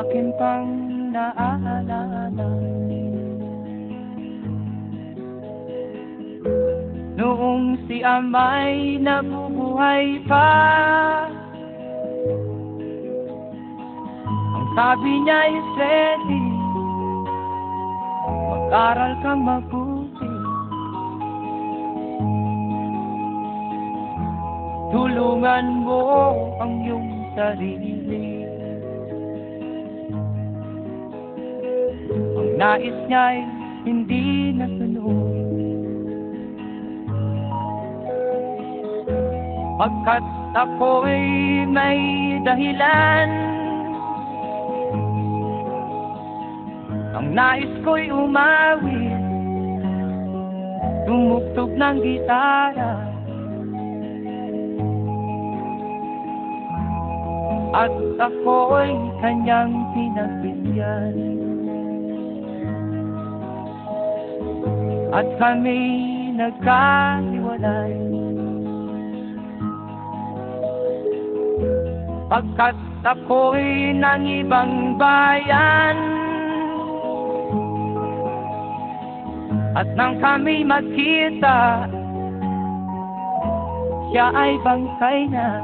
akin pang naaalala noong si Amay nabubuhay pa. Ang sabi niya is ready, mag-aral kang mabuti, tulungan mo ang iyong sarili. Ang nais niya'y hindi nasunod, pagkat ako'y may dahilan. Ang nais ko'y umawit, tumugtog ng gitara, at ako'y kanyang pinagbigyan. At kami nagkahiwalay, pagkat ako'y ng ibang bayan. At nang kami magkita, siya ay bangkay na.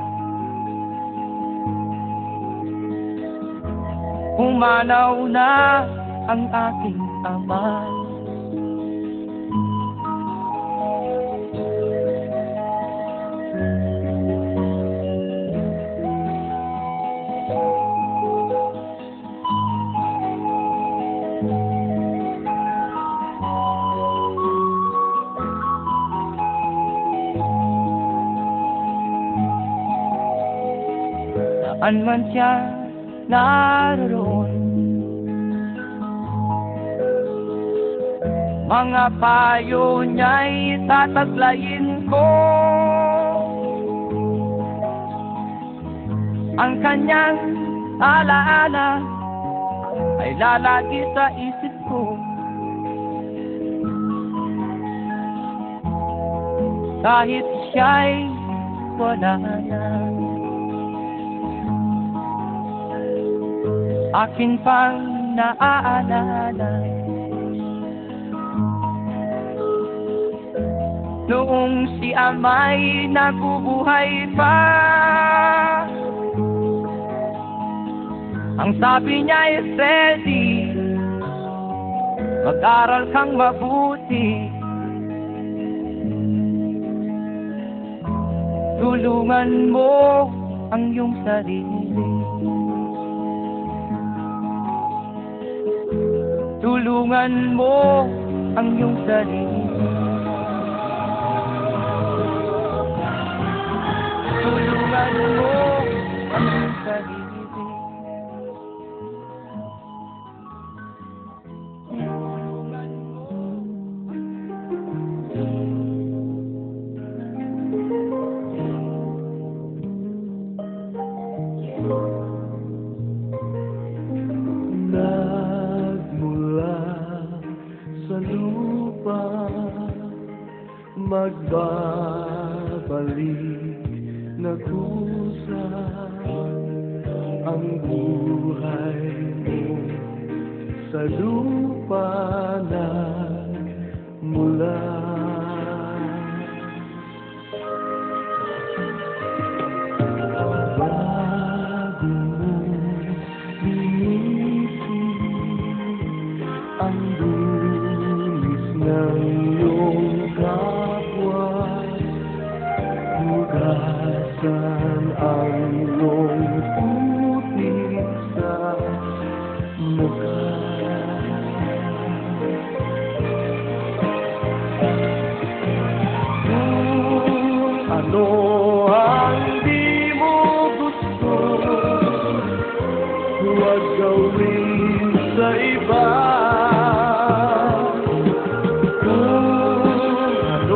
Pumanaw na ang aking ama. Saan man siya naroon, mga payo niya'y tataglayin ko. Ang kanyang alaala ay lalagi sa isip ko, kahit siya'y wala na. Akin pang naaalala noong si Amay nabubuhay pa. Ang sabi niya is ready, mag-aral kang mabuti, tulungan mo ang iyong sarili. Tulungan mo ang iyong sarili. Tulungan mo ang iyong sarili. Magbabalik na kusa ang buhay mo sa lupa na mula. Bago mo inisip ang dulis ng iyong kapwa, hugasan ang iyong putik sa mukha. Kung ano ang di mo gusto, huwag gawin sa iba. Kung ano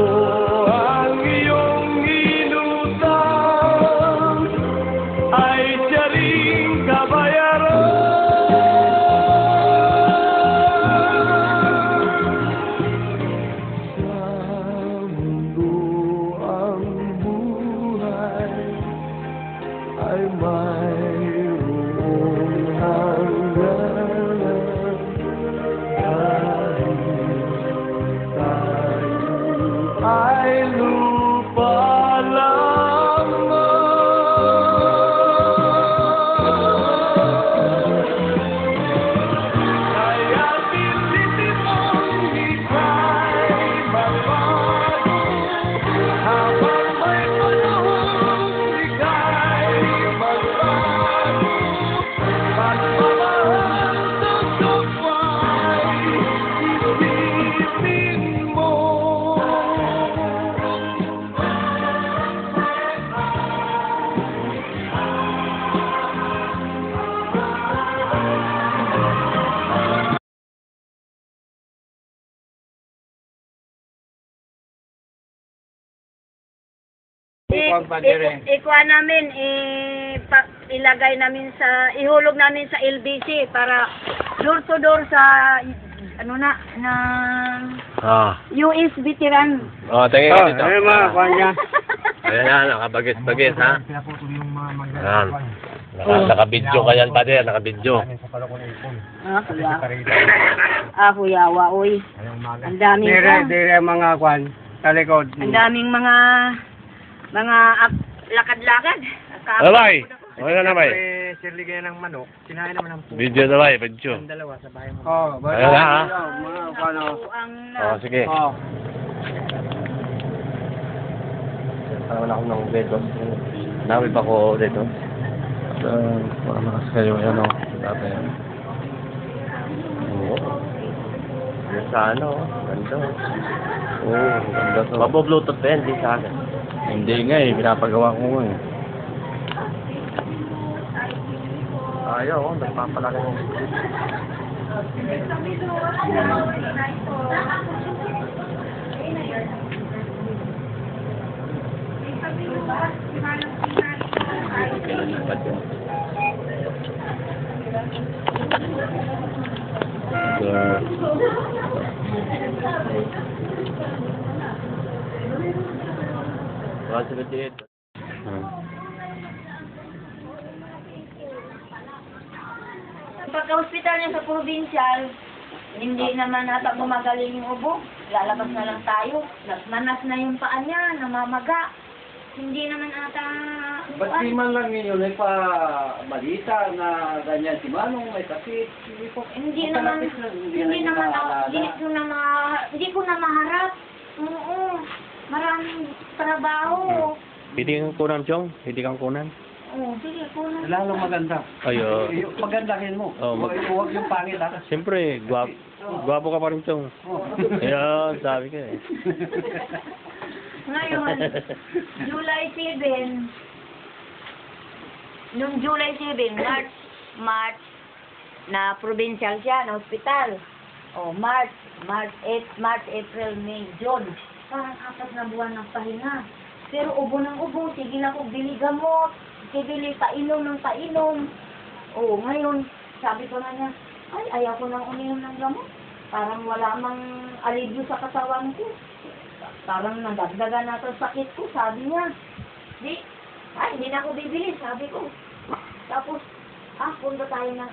Ikuha namin, ilagay namin sa, ihulog namin sa LBC para door to door sa, ano na US veteran. Tingin ka dito. Ayun mga kwan niya. Ayan na, nakabagis-bagis, ha? Ayan. Nakabidyo ka yan, pader, nakabidyo. Kuyawa, uy. Ang daming Dire mga kwan. Sa likod. ang daming mga lakad-lakad. Abay! Okay na bay. Sirli kaya ng manok. Sinahin naman ang Video na bay, video. dalawa sa bahay mo. Oh, Ayun na, ha? Mga kwan o. Sige. Oh. Parang ako ng dedo. Nawi pa ko dedo. Para makas kayo, yan o. Dati yan. Oo. Yan sa ano, ganda. Oo, ganda to. Mabo-bluetooth pa yan, di sa akin. Hindi nga eh, pinapagawa ko eh. Ayaw, nagpapalaki mo. Kailan yung pad yan? Pagka-hospital niya sa provincial, hindi naman ata gumagaling yung ubo. Lalabas na lang tayo. Nagmanas na yung paa niya, namamaga. Hindi naman ata... Ba't di man lang ninyo may pa-balita na ganyan si Manong may sakit? Hindi naman hindi ko na maharap. Oo. Maraming trabaho. Hindi kang kunan, Chong? Hindi kang kunan? Oo, sige ko na. Lalong maganda. Ayo. Pagandahin mo. Oh, Huwag yung pangit ha. Siyempre, gwapo ka pa rin, Chong. Ayan, sabi ko eh. Ngayon, July 7, noong July 7, March, na provincial siya, na hospital. Oh, March, April, May, June. Parang 4 na buwan ng pahinga. Pero ubo ng ubo, sige ako bili gamot, bili painom ng painom. Oh, ngayon, sabi ko na niya, ay, ayaw ko nang uminom ng gamot. Parang wala mang alibyo sa katawan ko. Parang nadagdagan na ito sakit ko, sabi niya. Hindi na ako bibili, sabi ko. Tapos, punta tayo ng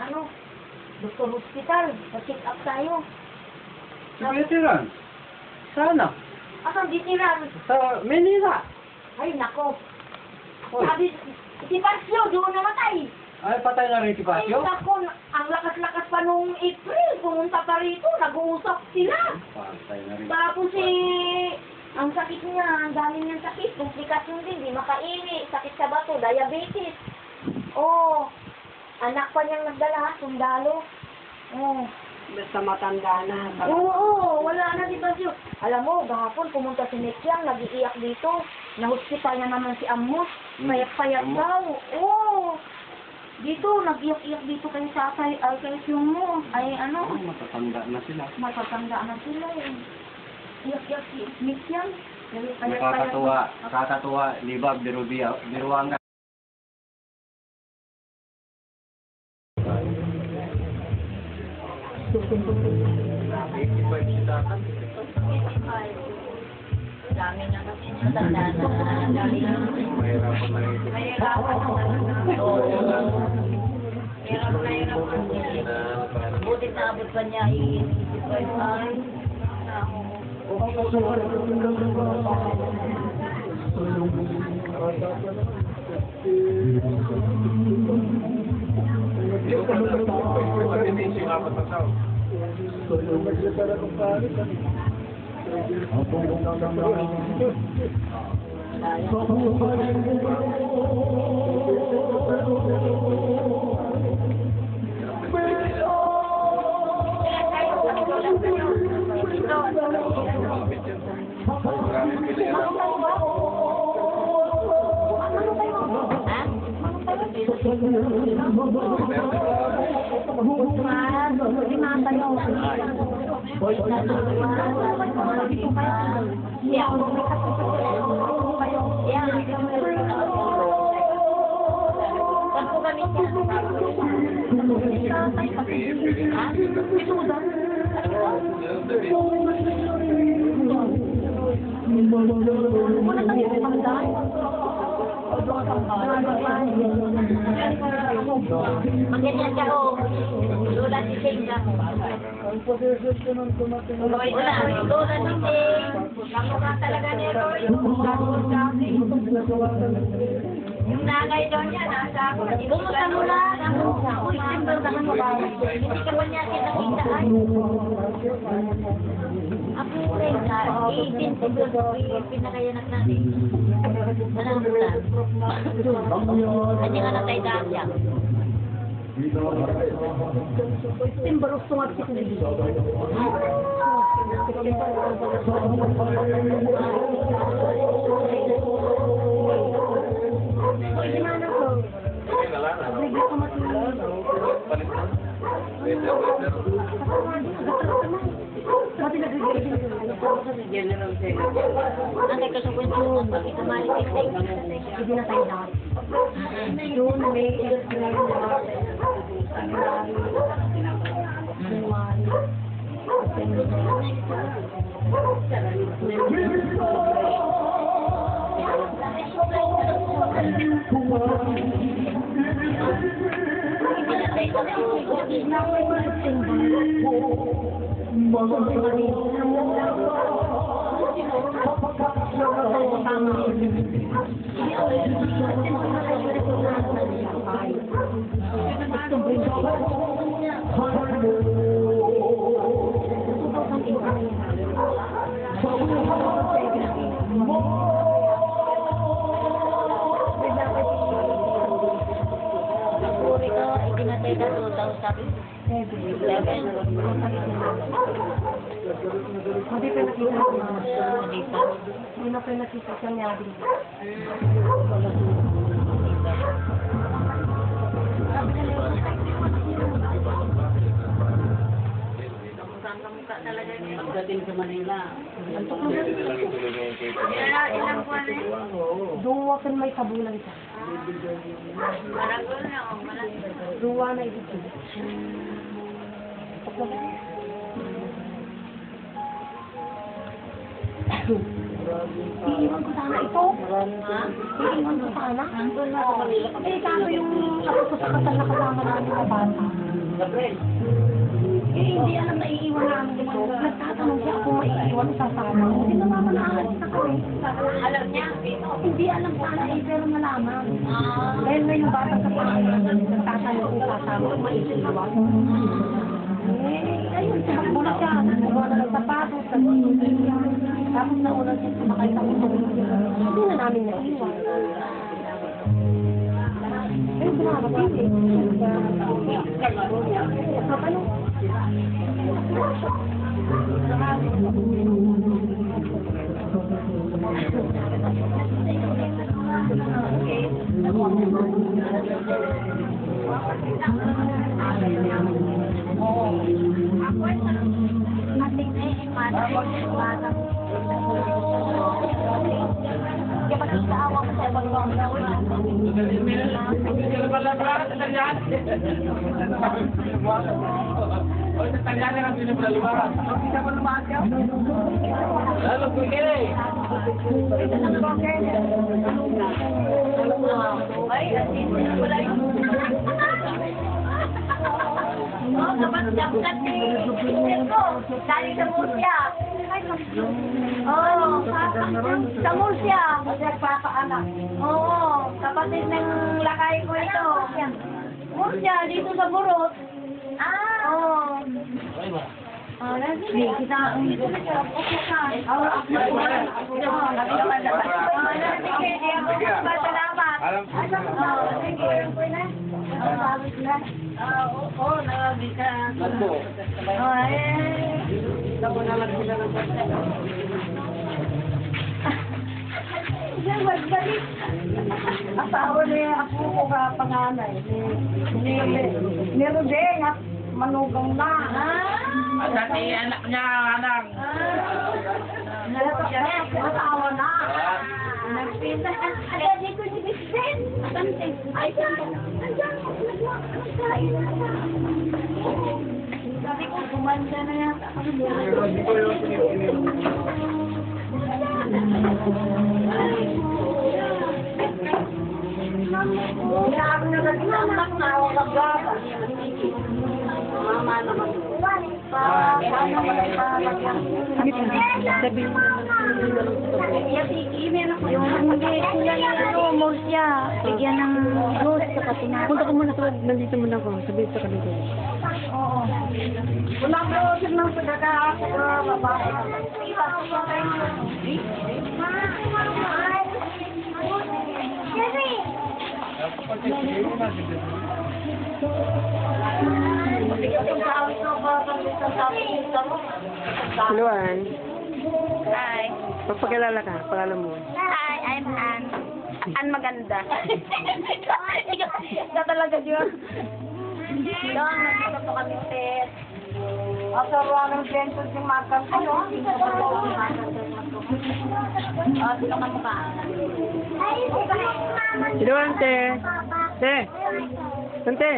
doktor hospital, pa-check up tayo. Veteran? Sana? Asang veteran? Sa Manila? Ay, nako. Oy. Sabi, si Pasio, doon namatay. Ay, patay na rin si Ay, Pasio? nako, ang lakas-lakas pa nung April, pumunta pa rito, nag-uusap sila. Patay na rin. Tapos ang sakit niya, ang dami niyang sakit, komplikasyon din, di makaini, sakit sa bato, diabetes. Oh, anak pa niyang nagdala, sundalo. Oh. Basta matanda na. Oo, wala na di ba siya? Alam mo, gahapon pumunta si Nekyang, nag-iiyak dito. Na-hospital na naman si Amos, payak-payak daw. Oo. Dito, nag-iyak-iyak dito kay Satay, ay kay Siyong mo. Ay Matatanda na sila. matatanda na sila eh. Iyak-iyak si Nekyang. Nakakatuwa, libag, biruang ka. Dami na kasi natanda na. Dami na. Mahirapan na. Buti na abot pa niya Yan. Saan po kami siya? Ha? Magganyan ka o. Lula si Singga mo. Wala. Lula si Sing. Kamukha talaga ni Roy. Yung nagay doon niya, nasa ako. Pumunta mo lang. Uy, simple naman mo ba? Hindi ka pa niya kita-kita. Ako rin na 18 siguro pinakayanak natin. Walang bulan. Kanya nga natay dahil. Timbarok sungat si Kundi. Ang nagkasukwento mo, bakit kumalitik-tik? Hindi na tayo lahat. Doon may Pinatay ka 2011. hindi pa nakita ko na. Hindi na pa nakita siya niya din. Kamukha talaga niya. Pagdating sa Manila. Ilang buwan eh? Duwa kan may kabulan siya. Maragol na o malaki. Duwa na ibig. Iiwan ko sana ito. Ha? Iiwan ko sana. Nandun na sa Manila. Eh, kaso yung ako sa kasal na kasama namin na bata. Eh, hindi alam na iiwan namin ito. Nagtatanong siya kung maiiwan sa sama. Hindi namamanaan na kami. Alam niya? Hindi alam sana eh, pero nalaman. Ah. Dahil may yung bata sa pangalaman, nagtatanong kung kasama kung maiiwan. Eh, ayun, tumakbo na siya. Nagawa na ng sapatos, tapos nauna siya sumakay sa utong. Hindi na namin naiiwan. Eh, pinakapit eh. Ano? Ating kaya pag naawa mo sa ibang mga oh, dapat ni ko, dali sa musya. Oh, sa musya. Nagpapaanak. Oo, kapatid ng lakay ko ito. Musya, dito sa Burot. Ah. Oo. Sige, kita ang dito na siya. Okay ka. Salamat. Sige, oo, nalabi ka. Yan, magbalik. Asawa niya ako ko ka panganay. Ni Rodeng at manugang na. Dati anak niya, anak. Asawa na. Agad ko ni Miss Ben. Asante. Ay, andyan. Sabi ko, gumanda na yata. Mama naman. Sabi yung hindi sila na mo siya. Bigyan ng juice sa katinapay. Punta ko muna sa nandito muna ako. Sabihin sa kanila. Oo. Wala ko silang pagkakaako. Luan, Hi. pagpakilala ka, pangalan mo. Hi, I'm Ann. Ann maganda. Ikaw talaga yun. Doon, nandito po kami, Ted. Sa ruangan ng Ventus yung makan ko. Sino ka mukha? Luan, te. Te. Tante.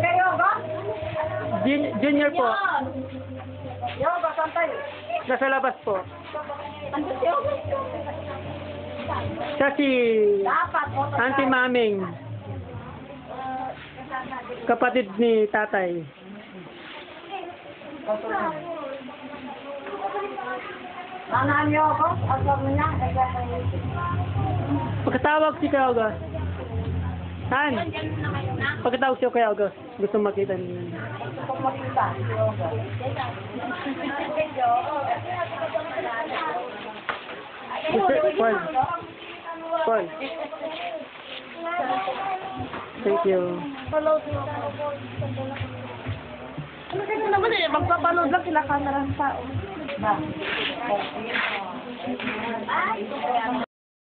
Kayo ba? Junior po. Yo, ba, santay? Nasa labas po. Ano siya? Siya si Dapat, Auntie Maming. Kapatid ni tatay. Nanaan niyo ako? Asal mo niya? Pagkatawag si Kuya August. Han, pagkatawag si Kuya August. Gusto makita niya. Kung makita. Paul. Paul. Thank you. Ano kasi naman eh, magpapanood lang sila camera sa tao.